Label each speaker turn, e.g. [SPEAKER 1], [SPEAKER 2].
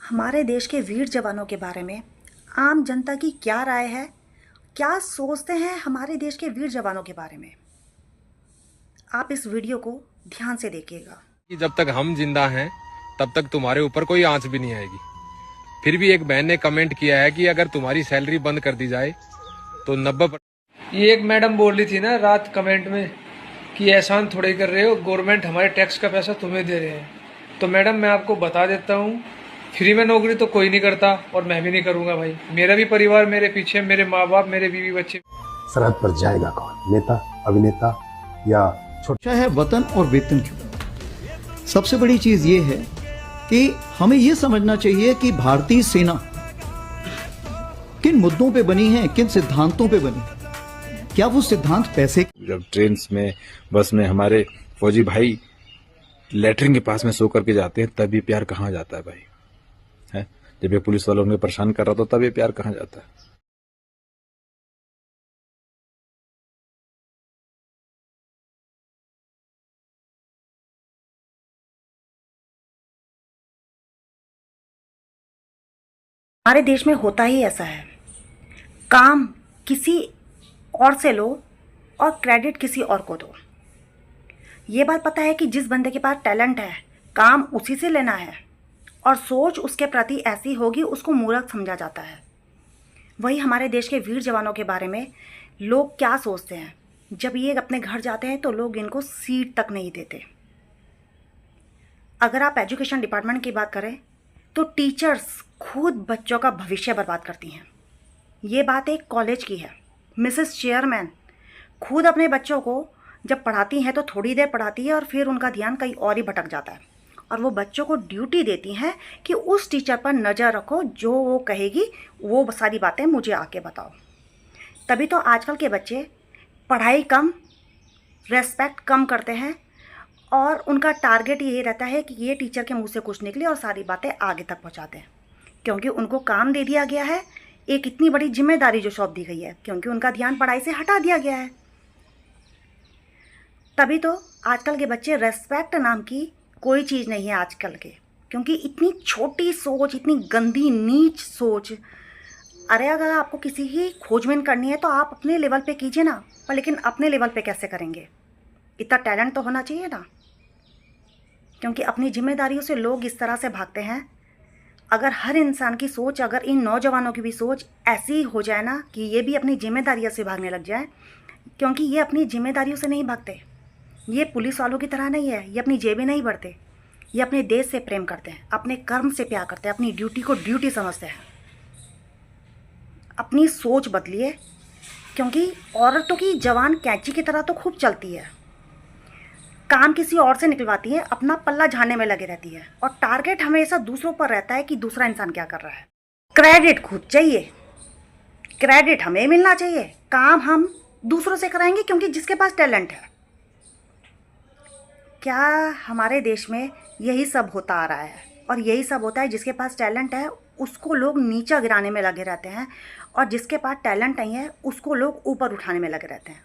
[SPEAKER 1] हमारे देश के वीर जवानों के बारे में आम जनता की क्या राय है? क्या सोचते हैं हमारे देश के वीर जवानों के बारे में? आप इस वीडियो को ध्यान से देखिएगा।
[SPEAKER 2] कि जब तक हम जिंदा हैं तब तक तुम्हारे ऊपर कोई आंच भी नहीं आएगी। फिर भी एक बहन ने कमेंट किया है कि अगर तुम्हारी सैलरी बंद कर दी जाए तो 90।
[SPEAKER 3] ये एक मैडम बोल रही थी ना रात कमेंट में कि एहसान थोड़े कर रहे हो, गवर्नमेंट हमारे टैक्स का पैसा तुम्हें दे रहे हैं। तो मैडम मैं आपको बता देता हूँ, फ्री में नौकरी तो कोई नहीं करता और मैं भी नहीं करूँगा भाई। मेरा भी परिवार मेरे पीछे, मेरे माँ बाप, मेरे बीवी बच्चे।
[SPEAKER 4] सरहद पर जाएगा कौन? नेता, अभिनेता या
[SPEAKER 5] छोटा है वतन और वेतन क्यों? सबसे बड़ी चीज ये है कि हमें ये समझना चाहिए कि भारतीय सेना किन मुद्दों पे बनी है, किन सिद्धांतों पे बनी है। क्या वो सिद्धांत पैसे?
[SPEAKER 6] जब ट्रेन में, बस में हमारे फौजी भाई लेटरिन के पास में सो करके जाते हैं, तब ये प्यार कहाँ जाता है भाई? है जब ये पुलिस वालों ने परेशान कर रहा था, तब ये प्यार कहाँ जाता है?
[SPEAKER 1] हमारे देश में होता ही ऐसा है, काम किसी और से लो और क्रेडिट किसी और को दो। ये बात पता है कि जिस बंदे के पास टैलेंट है, काम उसी से लेना है और सोच उसके प्रति ऐसी होगी, उसको मूर्ख समझा जाता है। वही हमारे देश के वीर जवानों के बारे में लोग क्या सोचते हैं? जब ये अपने घर जाते हैं तो लोग इनको सीट तक नहीं देते। अगर आप एजुकेशन डिपार्टमेंट की बात करें तो टीचर्स खुद बच्चों का भविष्य बर्बाद करती हैं। ये बात एक कॉलेज की है। मिसेस चेयरमैन खुद अपने बच्चों को जब पढ़ाती हैं तो थोड़ी देर पढ़ाती है और फिर उनका ध्यान कहीं और ही भटक जाता है, और वो बच्चों को ड्यूटी देती हैं कि उस टीचर पर नज़र रखो, जो वो कहेगी वो सारी बातें मुझे आके बताओ। तभी तो आजकल के बच्चे पढ़ाई कम, रेस्पेक्ट कम करते हैं और उनका टारगेट यही रहता है कि ये टीचर के मुंह से कुछ निकले और सारी बातें आगे तक पहुंचाते हैं, क्योंकि उनको काम दे दिया गया है, एक इतनी बड़ी जिम्मेदारी जो सौंप दी गई है, क्योंकि उनका ध्यान पढ़ाई से हटा दिया गया है। तभी तो आजकल के बच्चे, रेस्पेक्ट नाम की कोई चीज़ नहीं है आजकल के, क्योंकि इतनी छोटी सोच, इतनी गंदी नीच सोच। अरे अगर आपको किसी की खोजबीन करनी है तो आप अपने लेवल पे कीजिए ना, पर लेकिन अपने लेवल पे कैसे करेंगे? इतना टैलेंट तो होना चाहिए ना, क्योंकि अपनी जिम्मेदारियों से लोग इस तरह से भागते हैं। अगर हर इंसान की सोच, अगर इन नौजवानों की भी सोच ऐसी हो जाए ना कि ये भी अपनी जिम्मेदारियों से भागने लग जाए, क्योंकि ये अपनी जिम्मेदारियों से नहीं भागते, ये पुलिस वालों की तरह नहीं है, ये अपनी जेबें नहीं भरते, ये अपने देश से प्रेम करते हैं, अपने कर्म से प्यार करते हैं, अपनी ड्यूटी को ड्यूटी समझते हैं। अपनी सोच बदलिए, क्योंकि औरतों की जवान कैंची की तरह तो खूब चलती है, काम किसी और से निकलवाती है, अपना पल्ला झाड़ने में लगे रहती है, और टारगेट हमेशा दूसरों पर रहता है कि दूसरा इंसान क्या कर रहा है। क्रेडिट खुद चाहिए, क्रेडिट हमें मिलना चाहिए, काम हम दूसरों से कराएंगे क्योंकि जिसके पास टैलेंट है। क्या हमारे देश में यही सब होता आ रहा है? और यही सब होता है, जिसके पास टैलेंट है उसको लोग नीचा गिराने में लगे रहते हैं, और जिसके पास टैलेंट नहीं है उसको लोग ऊपर उठाने में लगे रहते हैं।